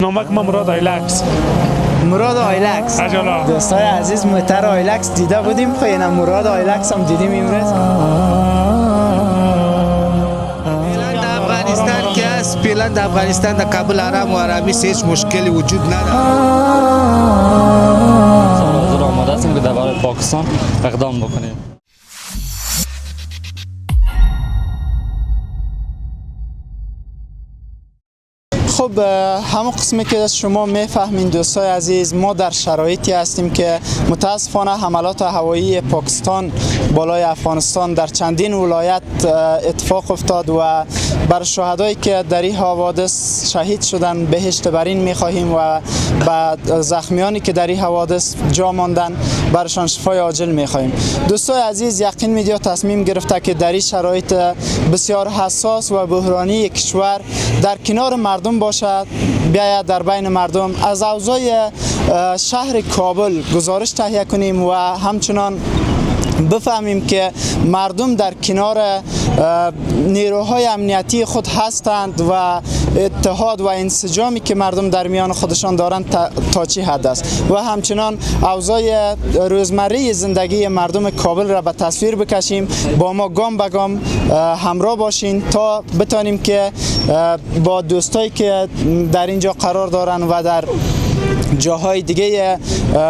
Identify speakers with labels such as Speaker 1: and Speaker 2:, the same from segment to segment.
Speaker 1: نامک ما مراد ایلکس.
Speaker 2: مراد آیلکس.
Speaker 1: اجالا
Speaker 2: دوستای عزیز موتر آیلکس دیده بودیم، خب اینا مراد آیلکس هم دیدیم امروز.
Speaker 3: افغانستان که است، فعلا در افغانستان در کابل آرام و آرامی هیچ مشکلی وجود نداره.
Speaker 4: حاضر آماده هستیم که در برای پاکستان اقدام بکنیم.
Speaker 2: خب همون قسمی که شما میفهمین دوستای عزیز، ما در شرایطی هستیم که متاسفانه حملات هوایی پاکستان بالای افغانستان در چندین ولایت اتفاق افتاد و بر شهدایی که در این حوادث شهید شدن بهشت برین میخواهیم و بعد زخمیانی که در این حوادث جا ماندن برشان شفای عاجل میخواهیم. دوستای عزیز، یقین میدیا تصمیم گرفته که در این شرایط بسیار حساس و بحرانی کشور در کنار مردم باشد، بیاید در بین مردم از اوضاع شهر کابل گزارش تهیه کنیم و همچنان بفهمیم که مردم در کنار نیروهای امنیتی خود هستند و اتحاد و انسجامی که مردم در میان خودشان دارند تا چی حد است و همچنان اوضاع روزمره زندگی مردم کابل را به تصویر بکشیم. با ما گام به گام همراه باشین تا بتانیم که با دوستایی که در اینجا قرار دارند و در جاهای دیگه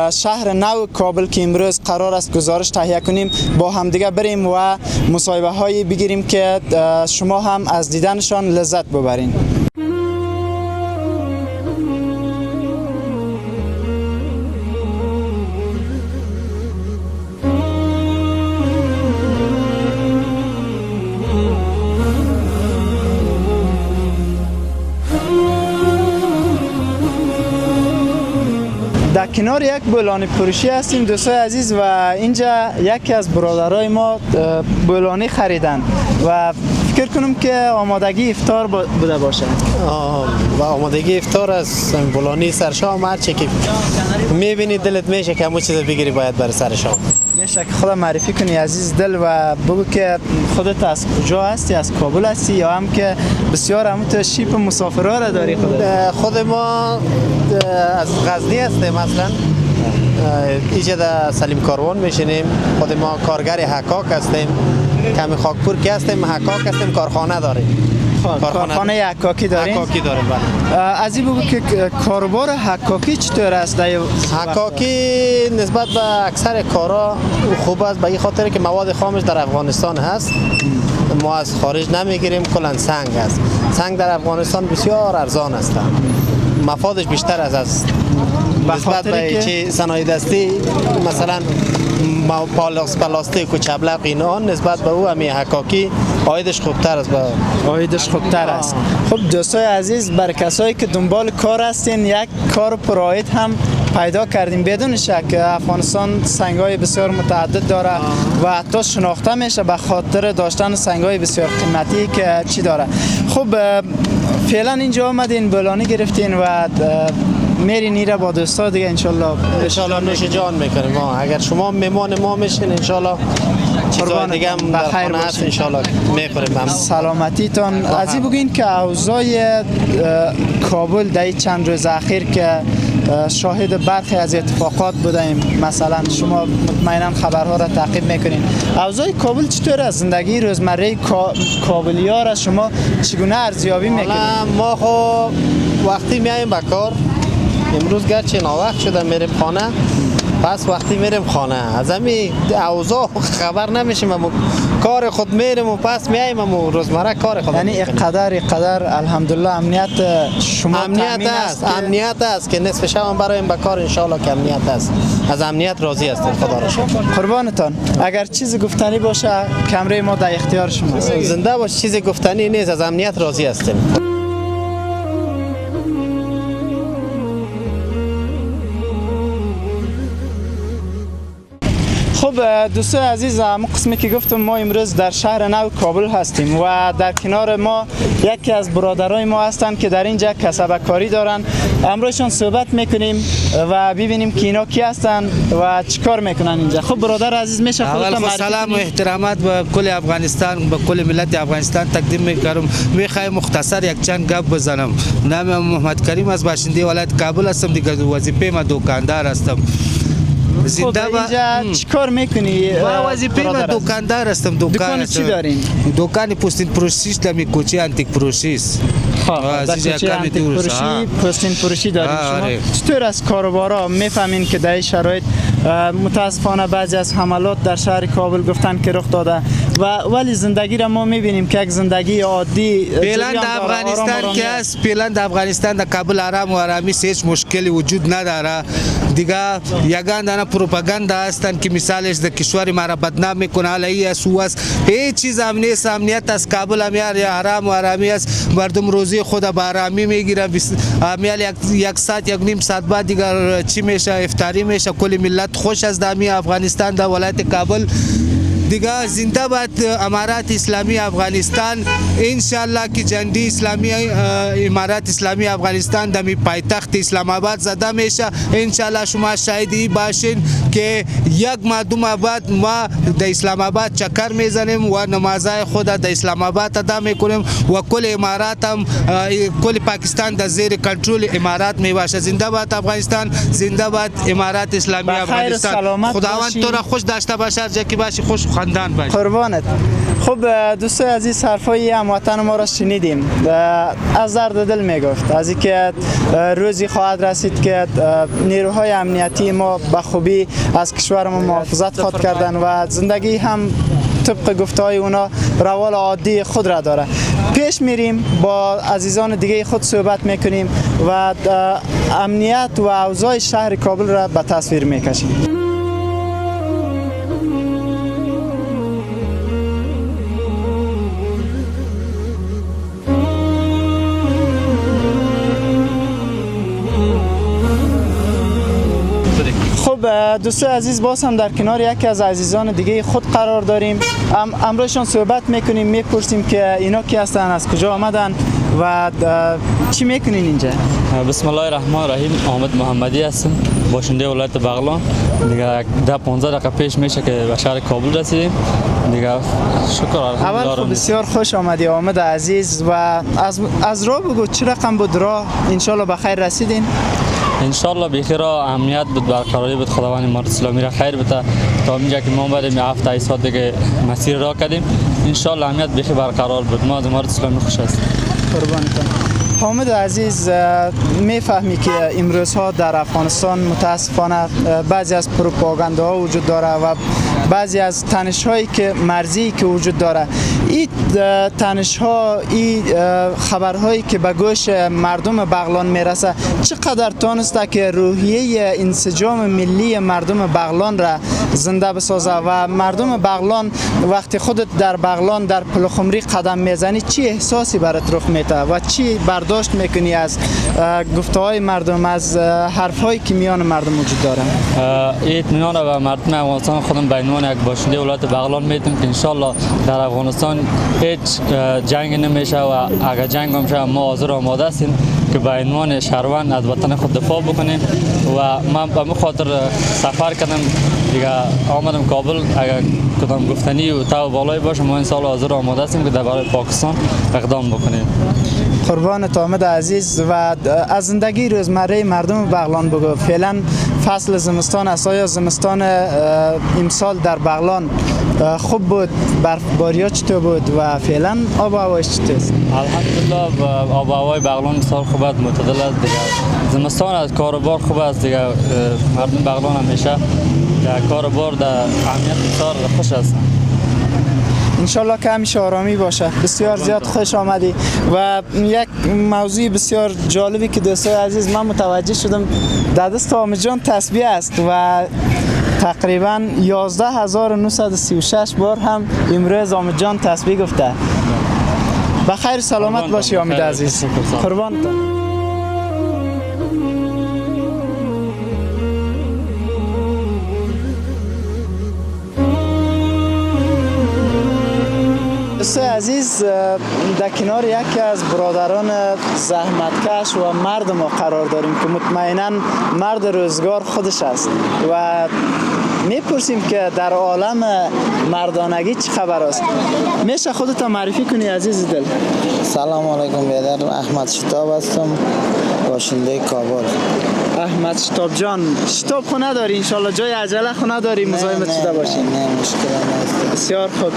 Speaker 2: شهر نو کابل که امروز قرار است گزارش تهیه کنیم با همدیگه بریم و مصاحبه هایی بگیریم که شما هم از دیدنشان لذت ببرین. در کنار یک بولانی فروشی هستیم دوستای عزیز و اینجا یکی از برادرای ما بولانی خریدن و فکر کنم که آمادگی افطار بوده باشه.
Speaker 5: و آمادگی افطار از بولانی سرشام، هر چی که میبینی دلت میشه که همون چیز بگیری باید برای سرشام.
Speaker 2: میشه که خدا معرفی کنی عزیز دل و بگو که خودت از کجا هستی، از کابل هستی یا هم که بسیار همون تو شیپ مسافرها را داری خودت؟
Speaker 5: خود ما از غزنی هستیم اصلا، اینجا در سلیم کاروان میشینیم. خود ما کارگر حکاک هستیم، کمی خاکپور که هستیم، حکاک هستیم، کارخانه داریم.
Speaker 2: کارخانه حکاکی دارین؟
Speaker 5: حکاکی داریم بله.
Speaker 2: از این بگو که کاروبار حکاکی چطور است؟
Speaker 5: حکاکی نسبت به اکثر کارا خوب است، به این خاطر که مواد خامش در افغانستان هست، ما از خارج نمیگیریم. کلا سنگ است، سنگ در افغانستان بسیار ارزان است، مفادش بیشتر از نسبت به چه صنایع دستی مثلا پلاستیک و چبلق اینا، نسبت به او همی حکاکی عایدش خوبتر است.
Speaker 2: عایدش خوبتر است. خب دوستای عزیز، بر کسایی که دنبال کار هستین یک کار پرعاید هم پیدا کردیم. بدون شک افغانستان سنگ‌های بسیار متعدد داره و حتی شناخته میشه به خاطر داشتن سنگ‌های بسیار قیمتی که چی داره. خب فعلا اینجا آمدین بولانی گرفتین و میرین ایره با دوستا دیگه
Speaker 5: انشالله نوش جان میکنیم. اگر شما مهمان ما میشین انشالله چیزای دیگه هم در خانه هست انشالله میخوریم.
Speaker 2: سلامتیتان. از این بگین که اوضاع کابل در چند روز اخیر که شاهد برخی از اتفاقات بودیم، مثلا شما مطمئنا خبرها را تعقیب میکنین، اوضاع کابل چطور است؟ زندگی روزمره کابلی‌ها را شما چگونه ارزیابی میکنین؟
Speaker 5: ما خب وقتی میایم به کار، امروز گرچه ناوقت شده میریم خانه، پس وقتی میریم خانه از همین اوضاع خبر نمیشیم، اما کار خود میریم و پس میایم و روزمره کار خود.
Speaker 2: یعنی اقدر الحمدلله امنیت شما
Speaker 5: امنیت است که نصف شب هم برایم به کار انشالله که امنیت است. از امنیت راضی هستیم خدا را شکر.
Speaker 2: قربانتان. اگر چیز گفتنی باشه کمره ما در اختیار شما است.
Speaker 5: زنده باش، چیز گفتنی نیست، از امنیت راضی هستیم.
Speaker 2: خب دوستان عزیز، اما قسمی که گفتم ما امروز در شهر نو کابل هستیم و در کنار ما یکی از برادرای ما هستند که در اینجا کسب کاری دارن. امروزشون صحبت میکنیم و ببینیم که اینا کی هستند و چیکار میکنن اینجا. خب برادر عزیز، میشه خودت
Speaker 3: اول
Speaker 2: معرفی
Speaker 3: سلام و
Speaker 2: کنی؟
Speaker 3: احترامات به کل افغانستان، به کل ملت افغانستان تقدیم میکنم. میخوایم مختصر یک چند گپ بزنم. نام محمد کریم از باشنده ولایت کابل هستم. دیگه وظیفه ما دکاندار هستم.
Speaker 2: خب اینجا چیکار میکنی؟
Speaker 3: وظیفه ما دکاندار هستم.
Speaker 2: دکان چی دارین؟
Speaker 3: دکان پوستین پروسیس دمی کوچه انتیک پروسیس.
Speaker 2: در کوچه انتیک فروشی، پوستین فروشی دارین شما. چطور از کاروبارا میفهمین که در این شرایط متاسفانه بعضی از حملات در شهر کابل گفتن که رخ داده ولی زندگی را ما میبینیم که یک زندگی عادی
Speaker 3: فعلا در افغانستان که است، فعلا در افغانستان در کابل آرام و آرامی هیچ مشکلی وجود نداره. دیگه یگان دانه پروپاگاندا هستند که مثالش در کشور ما را بدنام میکنه. علی اسواس هیچ چیز امنیت از کابل امیال آرام و آرامی است. مردم روزی خود با آرامی میگیرن. امیال یک ساعت یک نیم ساعت بعد دیگر چی میشه؟ افطاری میشه. کل ملت خوش از دامی افغانستان در ولایت کابل. دیگه زنده باد امارات اسلامی افغانستان. انشالله که جنگی اسلامی امارات اسلامی افغانستان دمی پایتخت اسلام آباد زده میشه. انشالله شما شاهدی باشین که یک ماه دو ماه بعد ما در اسلام آباد چکر میزنیم و نمازهای خود در اسلام آباد ادا میکنیم و کل امارات هم کل پاکستان در زیر کنترل امارات میباشه. زنده باد افغانستان، زنده باد امارات اسلامی افغانستان. خداوند تو را خوش داشته باشه، هر جا که باشی خوش خواندان باش.
Speaker 2: قربانت. خب دوستان عزیز، حرفای هموطن ما را شنیدیم. از درد دل میگفت از اینکه روزی خواهد رسید که نیروهای امنیتی ما به خوبی از کشور ما محافظت خواهد کردن و زندگی هم طبق گفتهای اونا روال عادی خود را داره. پیش میریم با عزیزان دیگه خود صحبت میکنیم و امنیت و اوضاع شهر کابل را به تصویر میکشیم. خب دوستان عزیز، باز هم در کنار یکی از عزیزان دیگه خود قرار داریم. امروزشون صحبت میکنیم، میپرسیم که اینا کی هستن، از کجا آمدن و چی میکنین اینجا.
Speaker 4: بسم الله الرحمن الرحیم. احمد محمدی هستم، باشنده ولایت بغلان. دیگه 10-15 دقیقه پیش میشه که به شهر کابل رسیدیم. دیگه شکر
Speaker 2: اول خب بسیار خوش آمدی احمد عزیز و از راه بگو چه رقم بود راه؟ انشالله به خیر رسیدین.
Speaker 4: انشالله بخیر، امنیت بود، برقراری بود. خداوند امارت اسلامی را خیر بده تا اینجا که ما بریم 7 ساعت دیگه مسیر را کردیم. انشالله امنیت بخیر برقرار بود. ما از امارت اسلامی خوش هستیم.
Speaker 2: قربانتون. حامد عزیز، میفهمی که امروزها در افغانستان متاسفانه بعضی از پروپاگانداها وجود داره و بعضی از تنش‌هایی که مرزی که وجود داره. این تنش‌ها، این خبرهایی که به گوش مردم بغلان میرسه چقدر تونسته که روحیه انسجام ملی مردم بغلان را زنده بسازه و مردم بغلان وقتی خودت در بغلان در پلخمری قدم میزنی چی احساسی برات رخ میده و چی برداشت میکنی از گفته‌های مردم، از حرفایی که میان مردم وجود داره؟
Speaker 4: اطمینان و مردم افغانستان خودم به عنوان یک باشنده ولایت بغلان میتونم که انشالله در افغانستان هیچ جنگ نمیشه و اگر جنگ هم شه ما حاضر و آماده هستیم که به عنوان شهروند از وطن خود دفاع بکنیم و من به این خاطر سفر کردم دیگه آمدم کابل. اگر کدام گفتنی و تا بالای باشه ما این سال حاضر و آماده هستیم که در برای پاکستان اقدام بکنیم.
Speaker 2: قربانت احمد عزیز. و از زندگی روزمره مردم بغلان بگو، فعلا فصل زمستان است، آیا زمستان امسال در بغلان خوب بود؟ برفباری چطور بود و فعلا آب و هوایش چطور است؟
Speaker 4: الحمدلله آب و هوای بغلان امسال خوب است، معتدل است. دیگه زمستان از کاروبار خوب است. دیگه مردم بغلان همیشه در کاروبار در امنیت بسیار خوش هستند.
Speaker 2: انشالله که همیشه آرامی باشه. بسیار زیاد خوش آمدی و یک موضوع بسیار جالبی که دوستای عزیز من متوجه شدم، در دست حامد جان تسبیح است و تقریبا 11936 بار هم امروز حامد جان تسبیح گفته. بخیر سلامت باشی حامد عزیز. قربانتون. امروز در کنار یکی از برادران زحمتکش و مرد ما قرار داریم که مطمئنا مرد روزگار خودش است و میپرسیم که در عالم مردانگی چه خبر است. میشه خودت معرفی کنی عزیز دل؟
Speaker 1: سلام علیکم بیادر، احمد شتاب هستم، باشنده کابل.
Speaker 2: احمد شتاب جان، شتاب خو نداری انشالله؟ جای عجله خو نداری مزاحمت شده باشی؟
Speaker 1: نه مشکل نیست.
Speaker 2: بسیار خوب.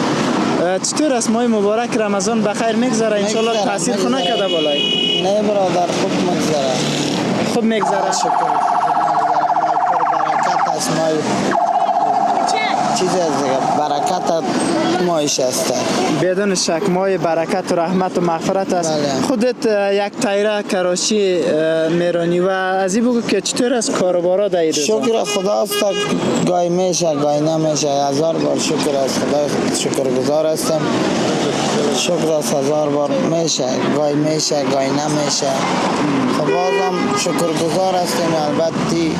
Speaker 2: چطور است ماه مبارک رمضان بخیر میگذره انشالله؟ تاثیر خو نکرده بالای؟
Speaker 1: نه برادر، خوب میگذره.
Speaker 2: خوب میگذره.
Speaker 1: شکر. برکت است مای چیز است دیگه، برکت مایش است.
Speaker 2: بدون شک ماه برکت و رحمت و مغفرت است.
Speaker 1: بله.
Speaker 2: خودت یک تایره کراچی میرانی و از این بگو که چطور است کاروبارا در این روزا؟
Speaker 1: شکر خدا است، گاهی میشه گاهی نمیشه. 1000 بار شکر است خدا، شکرگزار هستم. شکر است 1000 بار میشه، گاهی میشه گاهی نمیشه. خب بازم شکرگزار هستیم. البته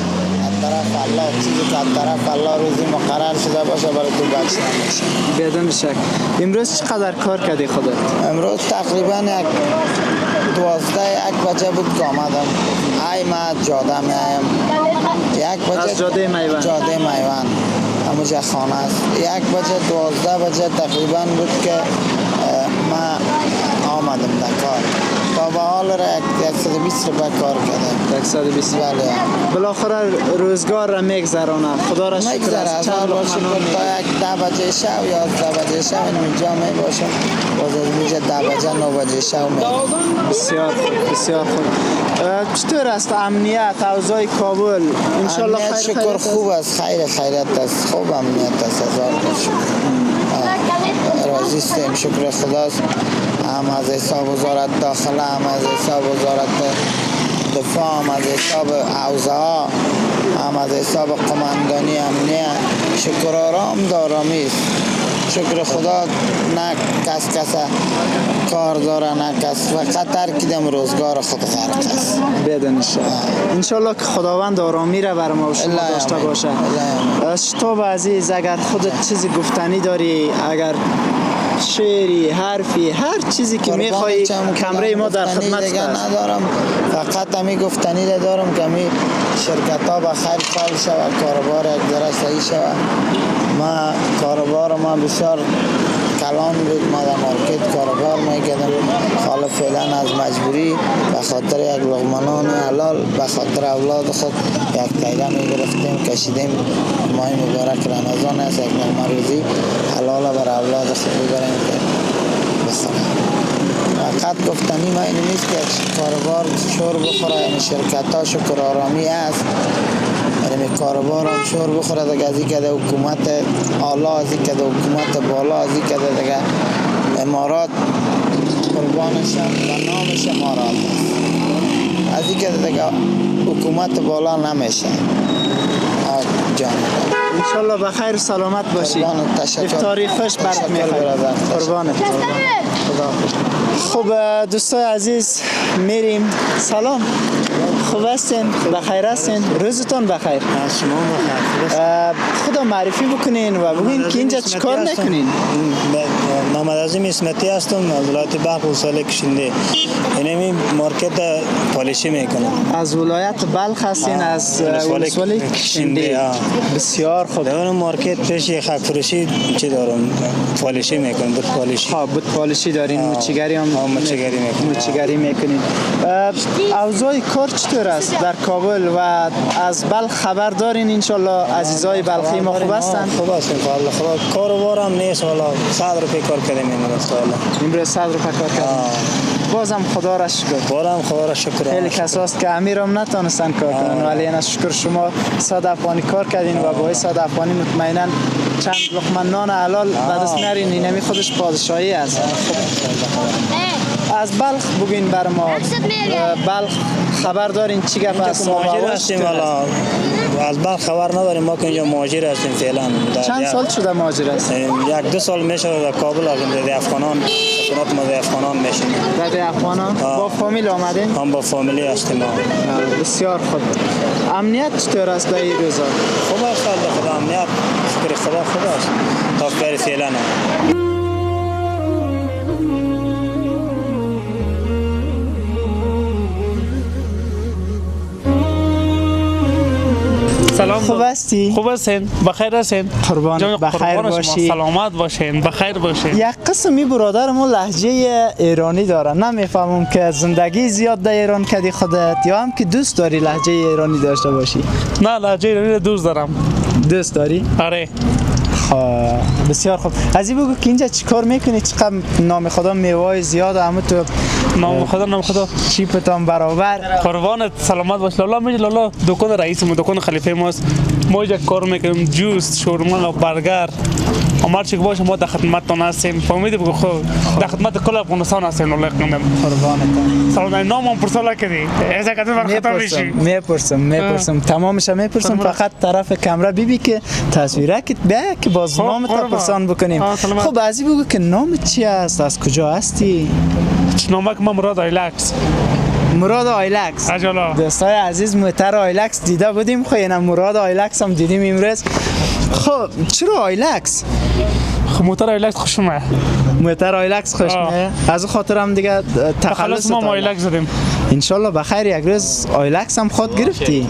Speaker 1: طرف الله، چیزی که از طرف الله روزی مقرر شده باشه برای تو بخش نمیشه.
Speaker 2: بدون شک. امروز چقدر کار کردی خودت؟
Speaker 1: امروز تقریبا 1 بجه بود که آمدم. ای ما جاده میایم 1 بجه
Speaker 2: از جاده میوان؟
Speaker 1: جاده میوان همونجا خانه است. 1 بجه 12 بجه تقریبا بود که ما آمدم در کار. تا به حال را 120 روپه کار کردم.
Speaker 2: 120.
Speaker 1: بله.
Speaker 2: بالاخره روزگار را میگذرانه. خدا را شکر
Speaker 1: میگذره.
Speaker 2: است. چند
Speaker 1: بار شکر
Speaker 2: لقمه
Speaker 1: تا 10 بجه شب یا 11 بجه شب اینجا می باشم. باز از اینجا 10 بجه 9 بجه شب میرم.
Speaker 2: بسیار خوب، بسیار خوب. چطور است امنیت اوضاع کابل؟ انشالله
Speaker 1: امنیت
Speaker 2: خیر
Speaker 1: شکر خوب است، خیریت است، خوب امنیت است. 1000 شکر. راضی هستیم، شکر خداست. هم از حساب وزارت داخله، هم از حساب وزارت دفاع، هم از حساب اوضاع، هم از حساب قماندانی امنیه. شکر آرام دارامی است. شکر خدا. نه کس کار داره، نه کس فقط ترکیدم روزگار خود غرق است.
Speaker 2: بدون شک. انشالله که خداوند آرامی را بر ما و شما داشته باشه. شتاب عزیز، اگر خودت چیزی گفتنی داری، اگر شعری، حرفی، هر چیزی که میخوایی، کمره ما در خدمت است.
Speaker 1: ندارم، فقط همی گفتنی را دارم که همی شرکت ها به خیر فعال شود، کاروبار یک ذره صحیح شود. ما کاروبار ما بسیار کلان بود. ما در مارکت کاروبار میکردم، حالا فعلا از مجبوری به خاطر یک لقمه نان حلال، به خاطر اولاد خود یک تایره میگرفتیم کشیدیم. ماه مبارک رمضان است، یک لقمه روزی حلال بر اولاد خود بگریم که بخوریم. فقط گفتنی ما این نیست که کاروبار شور بخوره. یعنی شرکت ها شکر آرامی است، یعنی کاروبار هم شور بخوره دیگه. از این که حکومت اعلی، از این که حکومت بالا، از این که دیگه امارات قربانشم و نامش امارات، از این که دیگه حکومت بالا نمیشه. جان
Speaker 2: انشالله بخیر و سلامت باشی. افطاری خوش برات میخوایم. قربانت. خب دوستای عزیز میریم. سلام، خوب هستین؟ بخیر هستین؟ روزتون بخیر.
Speaker 1: شما بخیر.
Speaker 2: خدا معرفی بکنین و بگوین که اینجا چیکار میکنین؟
Speaker 6: محمد عظیم اسمتی هستم، از ولایت بلخ ولسوالی کشنده. اینمی مارکت پالیشی میکنم.
Speaker 2: از ولایت بلخ هستین؟ از ولسوالی کشنده. بسیار خوب.
Speaker 6: در اون مارکت پیش خاک فروشی چی دارم، پالیشی میکنم، بود پالیشی.
Speaker 2: بود پالیشی دارین، موچیگری هم
Speaker 6: موچیگری میکنم.
Speaker 2: موچیگری میکنین. اوضاع کار چطور است در کابل و از بلخ خبر دارین؟ انشالله عزیزای بلخی ما خوب هستن؟
Speaker 6: خوب هستن والله. خدا کاروبارم نیست والله. 100 روپیه کار کردیم امروز والله.
Speaker 2: امروز 100 روپیه کار کردیم. بازم خدا را شکر.
Speaker 6: بارم خدا را شکر.
Speaker 2: خیلی کساست که امیرم نتونستن کار کنن، ولی این شکر شما 100 افغانی کار کردین و با 100 افغانی مطمئنا چند لقمه نان حلال به دست میارین. اینمی خودش پادشاهی است. از بلخ بگین بر ما. بلخ خبر دارین چی گپ است؟
Speaker 6: مهاجر هستیم والا. از بلخ خبر نداریم، ما که اینجا مهاجر هستیم فعلا.
Speaker 2: چند سال شده مهاجر هستین؟
Speaker 6: 1-2 سال میشه در کابل آمدیم. در افغانان سکونت ما در افغانان میشیم.
Speaker 2: در افغانان با فامیل آمدین؟
Speaker 6: هم با فامیلی هستیم.
Speaker 2: بسیار خوب. امنیت چطور است در این روزا؟
Speaker 6: خوب است خدا. امنیت شکر خدا خوب است تا فعلا.
Speaker 7: سلام.
Speaker 2: خوب هستی؟
Speaker 7: خوب هستین؟ بخیر هستین؟
Speaker 2: قربان
Speaker 7: جان
Speaker 2: بخیر
Speaker 7: قربان شما.
Speaker 2: باشی.
Speaker 7: سلامت باشین. بخیر باشین.
Speaker 2: یک قسمی برادرمون لهجه ایرانی داره. نمیفهمم که زندگی زیاد در ایران کردی خودت یا هم که دوست داری لهجه ایرانی داشته باشی.
Speaker 7: نه لهجه ایرانی رو دوست دارم.
Speaker 2: دوست داری؟
Speaker 7: آره.
Speaker 2: بسیار خوب. از این بگو که اینجا چیکار میکنی؟ چقدر نام خدا میوه زیاد همه تو
Speaker 7: نام خدا
Speaker 2: چیپتان برابر.
Speaker 7: قربانت سلامت باش. لالا میگه لالا دکان رئیس ما دکان خلیفه ماست. ما اینجا کار میکنیم جوس، شورما و برگر. امر چی باشه ما در خدمتتون هستیم. فهمیدی بگو خب در خدمت کل افغانستان هستیم. الله کنم.
Speaker 2: قربانت.
Speaker 7: سلام نامم پرسالا کردی. از کدوم وقت میشی؟
Speaker 2: میپرسم تمامش میپرسم فقط طرف کامera بیبی که تصویره که بیا که باز نام تا پرسان بکنیم. خب بعضی بگو که نام چی است؟ از کجا هستی؟
Speaker 7: نامک ما مراد آیلکس.
Speaker 2: مراد آیلکس.
Speaker 7: اجالا.
Speaker 2: دوستای عزیز موتر آیلکس دیده بودیم. خب اینم مراد آیلکس هم دیدیم امروز. خب چرا آیلکس؟
Speaker 7: خب موتر آیلکس خوش اومد.
Speaker 2: موتر آیلکس خوش میاد. از خاطر هم دیگه
Speaker 7: تخلص ما آیلکس زدیم.
Speaker 2: ان شاء الله بخیر یک روز آیلکس هم خود گرفتی.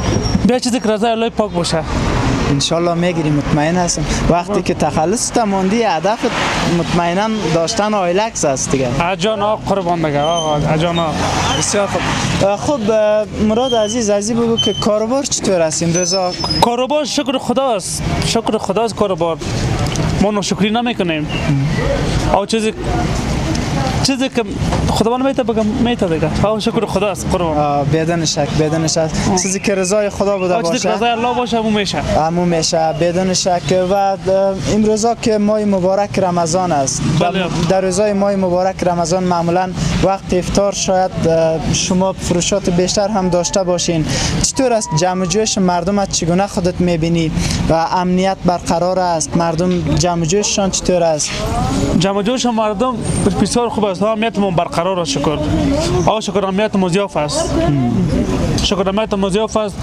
Speaker 7: بیا چیزی که رضای الله پاک باشه.
Speaker 2: ان شاء الله میگیری مطمئن هستم. وقتی که تخلص تماندی هدف مطمئنا داشتن آیلکس است دیگه.
Speaker 7: اجانا قربان دیگه آقا اجانا.
Speaker 2: بسیار خوب. خب مراد عزیز بگو که کاروبار چطور است امروز؟
Speaker 7: کاروبار شکر خداست. شکر خداست کاروبار. ما ناشکری نمیکنیم. او چیزی که خداوند میته بگم میته دیگه. او شکر خداست قربان.
Speaker 2: بدون شک چیزی که رضای خدا بوده باشه.
Speaker 7: چیزی که رضای الله باشه همون میشه.
Speaker 2: بدون شک. و امروزا که ماه مبارک رمضان است. در روزای ماه مبارک رمضان معمولا وقت افطار شاید شما فروشات بیشتر هم داشته باشین. چطور است جمع جوش مردم چگونه خودت میبینی و امنیت برقرار است؟ مردم جمع جوششان چطور است؟
Speaker 7: جمع جوش مردم بسیار خوب است. امنیتمون برقرار است شکر. شکر امنیت مضیاف است. شکر امنیت مضیاف است.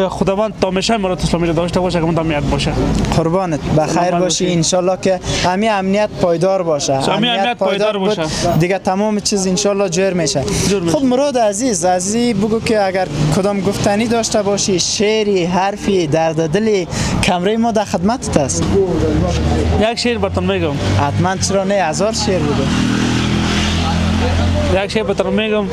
Speaker 7: خداوند تا همیشه مراد اسلامی داشته باشه که امنیت باشه.
Speaker 2: قربانت بخیر باشی. ان شاء الله که همین امنیت پایدار باشه.
Speaker 7: امنیت پایدار باشه.
Speaker 2: دیگه تمام چیز ان شاء الله جور میشه. خب مراد عزیز بگو که اگر کدام گفتنی داشته باشی، شعری، حرفی، درد دلی، کمره ما در خدمتت است.
Speaker 7: یک شعر براتون میگم.
Speaker 2: حتما چرا نه 1000 شعر بگو.
Speaker 7: یک شعر براتون میگم.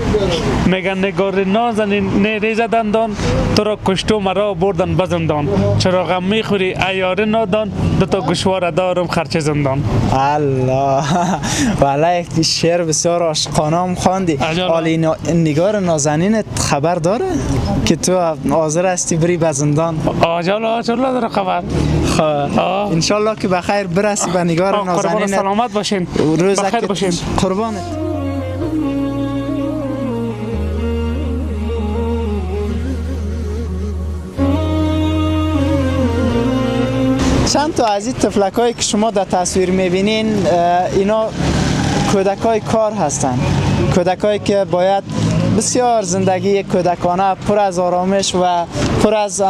Speaker 7: میگن نگار نازنین نیریزه دندان تو را کشتو مرا بردن بزندان چرا غم میخوری ایار نادان دوتا گوشواره دارم خرچ زندان.
Speaker 2: الله والا یک شعر بسیار عاشقانه هم خواندی. حالی نگار نازنینت خبر داره که تو حاضر هستی بری به زندان؟
Speaker 7: آجالا داره خبر.
Speaker 2: ان شاء الله که بخیر برسی به نگار نازنینت.
Speaker 7: سلامت باشین. بخیر باشین.
Speaker 2: قربانت. چند تا از این طفلکایی که شما در تصویر میبینین اینا کودکای کار هستن. کودکایی که باید بسیار زندگی کودکانه پر از آرامش و پر از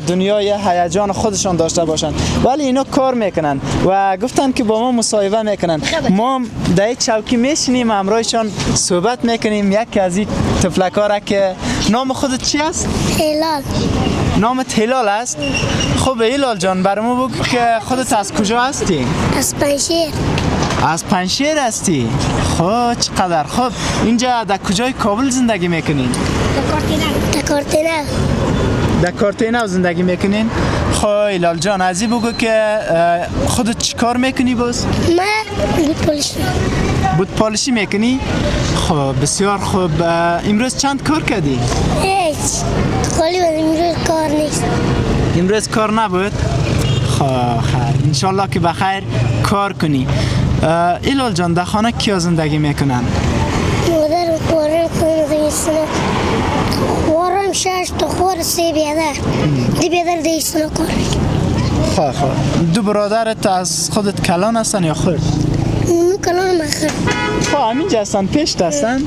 Speaker 2: دنیای هیجان خودشان داشته باشند، ولی اینا کار میکنن و گفتن که با ما مصاحبه میکنن. ما در این چوکی میشینیم همراهشان صحبت میکنیم. یکی از این طفلکا را که نام خودت چی است؟
Speaker 8: هلال.
Speaker 2: نامت هلال است؟ خب هلال جان برامو بگو که خودت از کجا هستی؟
Speaker 8: از پنشیر.
Speaker 2: از پنشیر هستی؟ خب چقدر خوب. اینجا در کجای کابل زندگی میکنین؟ در کارتینو زندگی میکنین؟ خب هلال جان ازی بگو که خودت چی کار میکنی باز؟
Speaker 8: من بود پالیشی.
Speaker 2: بود پالیشی میکنی؟ خب بسیار خوب. امروز چند کار کردی؟
Speaker 8: هیچ. خالی بود امروز کار نیست.
Speaker 2: امروز کار نبود؟ خب خیر انشالله که بخیر کار کنی. هلال جان در خانه کیا زندگی میکنن؟
Speaker 8: مادر و خورم کنم خورم 6 تا خور 3 بیادر. دی بیادر دیستونه کار.
Speaker 2: خب دو برادرت از خودت کلان هستن یا خرد؟
Speaker 8: کلان مخرد.
Speaker 2: خب همینجا هستن پشت هستن؟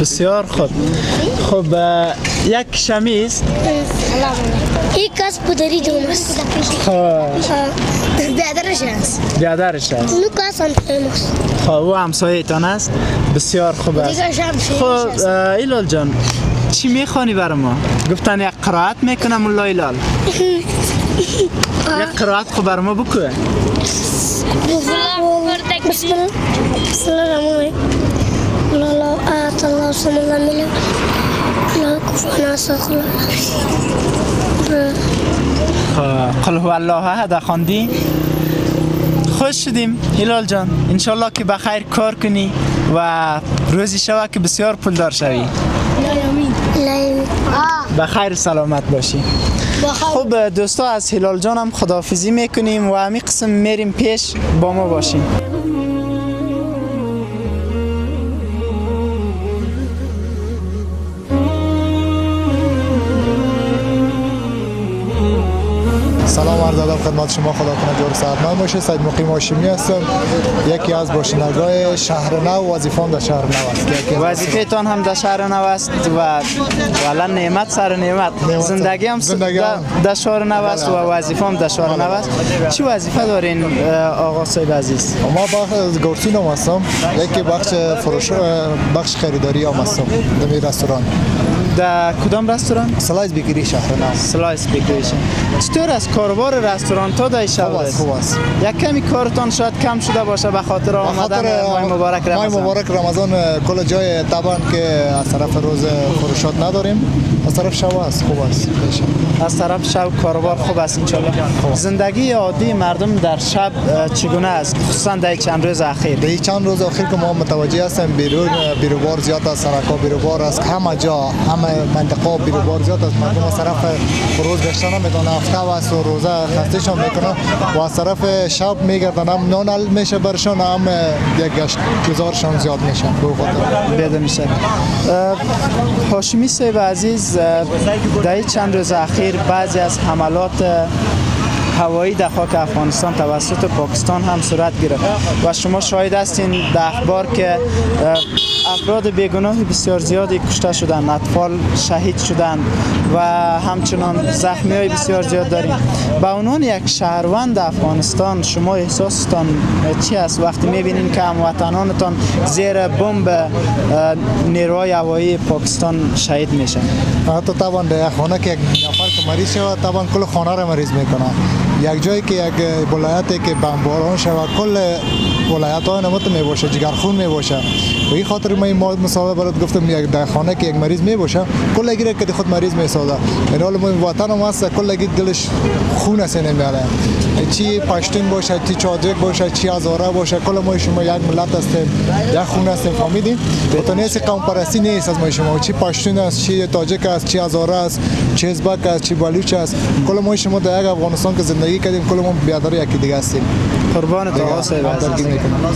Speaker 2: بسیار خوب. خب یک شمیز
Speaker 8: یک کس پدری دوم است. بیادرش است.
Speaker 2: بیادرش است.
Speaker 8: اونو کس هم فیموس.
Speaker 2: خب او همسایه ایتان است؟ بسیار خوب است. خب هلال جان چی میخوانی برای ما؟ گفتن یک قرائت میکنم مولای لال. یک قرائت خو برای ما بکو.
Speaker 8: بسم الله الرحمن الرحیم. لا آت الله صلی الله علیه لا کفوا ناسخ
Speaker 2: قل هو الله احد خواندی؟ خوش شدیم هلال جان. انشالله که بخیر کار کنی و روزی شوه که بسیار پولدار شوی. بخیر و سلامت باشی. خب دوستا از هلال جان هم خداحافظی میکنیم و همین قسم میریم پیش با ما باشیم.
Speaker 9: سلام عرض ادب خدمت شما. خدا کنه جور صحتمند باشه. سید مقیم هاشمی هستم، یکی از باشندگان شهر نو. وظیفه‌ام در شهر نو است.
Speaker 2: وظیفه تان هم در شهر نو است و والا نعمت سر نعمت. زندگی هم در شهر نو است و وظیفه هم در شهر نو است. چی وظیفه دارین آقا صاحب عزیز؟
Speaker 9: ما بخش گورسین هم هستم، یکی بخش فروش بخش خریداری هم هستم در رستوران.
Speaker 2: در کدام رستوران؟
Speaker 9: سلایس بیکری شهر نو.
Speaker 2: سلایس بیکری. چطور از کاربار رستوران تا در شهر؟
Speaker 9: خوب است.
Speaker 2: یک کمی کارتان شاید کم شده باشه به خاطر آمدن ماه مبارک رمضان.
Speaker 9: ماه مبارک رمضان کل جای طبعا که از طرف روز فروشات نداریم، از طرف شب است. خوب است.
Speaker 2: از طرف شب کاروبار خوب است انشالله. زندگی عادی مردم در شب چگونه است، خصوصا در چند روز اخیر؟
Speaker 9: در چند روز اخیر که ما متوجه هستیم بیروبار زیاد است، سرکا بیروبار است، همه جا همه منطقه بیروبار زیاد است. مردم از طرف روز گشتن میدونن، هفته است و روزه خستهشان میکنن و از طرف شب میگردن، هم نان حل میشه برشان، هم یک گشت گزارشان زیاد میشه.
Speaker 2: بدون شک. هاشمی صاحب عزیز، در چند روز اخیر بعضی از حملات هوایی در خاک افغانستان توسط پاکستان هم صورت گرفت و شما شاهد هستین در اخبار که افراد بیگناه بسیار زیادی کشته شدند، اطفال شهید شدند و همچنان زخمی های بسیار زیاد داریم. به عنوان یک شهروند افغانستان شما احساستان چی است وقتی میبینین که هموطنانتان زیر بمب نیروهای هوایی پاکستان شهید میشن؟
Speaker 9: حتی طبعا در خانه که یک نفر که مریض شود طبعا کل خانه را مریض میکنه. یک جایی که یک ولایتی که بمباران شود کل ولایت های نمت میباشه، جگرخون میباشه. و این خاطر ما مثال برات گفتم یک در خانه که یک مریض میباشه کل گیره که خود مریض میسازه. این حال ما وطن هم هست کل گیر دلش خون است نمیاره. چی پشتون باشه، چی چادرک باشه، چی هزاره باشه، کل ما شما یک ملت هستیم، یک خون هستیم. فهمیدین؟ تو نیست قوم پرستی نیست از ما شما. چی پشتون است، چی تاجک است، چی هزاره است، چی ازبک است، چی بلوچ است. کل ما شما در یک افغانستان که زندگی کردیم کل ما بیادر یکی دیگه هستیم.
Speaker 2: قربان تو صاحب عزیز.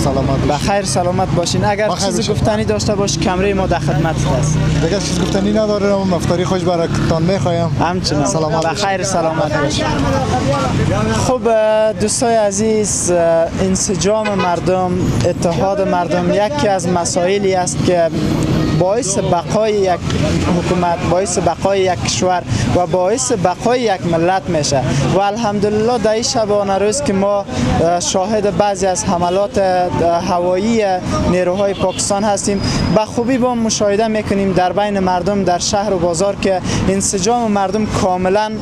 Speaker 9: سلامت
Speaker 2: بخیر سلامت باشین. اگر چیزی گفتنی داشته باش کمره ما در خدمت است.
Speaker 9: دیگه چیز گفتنی ندارم. افطاری خوش براتون میخوایم.
Speaker 2: همچنان
Speaker 9: سلامت
Speaker 2: بخیر سلامت باشین. خب دوستای عزیز، انسجام مردم، اتحاد مردم یکی از مسائلی است که باعث بقای یک حکومت، باعث بقای یک کشور و باعث بقای یک ملت میشه. و الحمدلله در این شبانه روز که ما شاهد بعضی از حملات هوایی نیروهای پاکستان هستیم، به خوبی با مشاهده میکنیم در بین مردم در شهر و بازار که انسجام مردم کاملا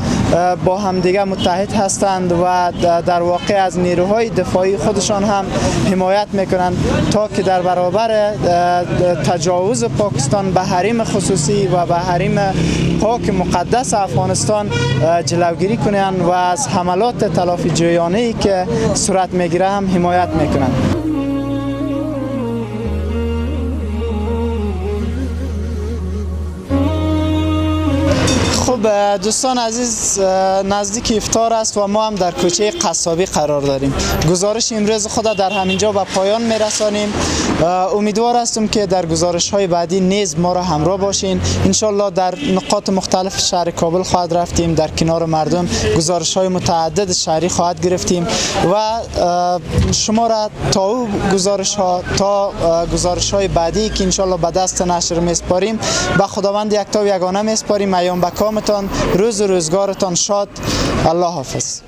Speaker 2: با همدیگه متحد هستند و در واقع از نیروهای دفاعی خودشان هم حمایت میکنند تا که در برابر تجاوز پاکستان به حریم خصوصی و به حریم پاک مقدس افغانستان جلوگیری کنند و از حملات تلافی جویانه‌ای که صورت میگیره هم حمایت میکنند. خب دوستان عزیز، نزدیک افطار است و ما هم در کوچه قصابی قرار داریم. گزارش امروز خود در همینجا به پایان میرسانیم. امیدوار هستم که در گزارش های بعدی نیز ما را همراه باشین. انشالله در نقاط مختلف شهر کابل خواهد رفتیم، در کنار مردم گزارش های متعدد شهری خواهد گرفتیم و شما را تا گزارش های بعدی که انشالله به دست نشر میسپاریم به خداوند یکتا و یگانه میسپاریم. ایام بکامتان، روز و روزگارتان شاد. الله حافظ.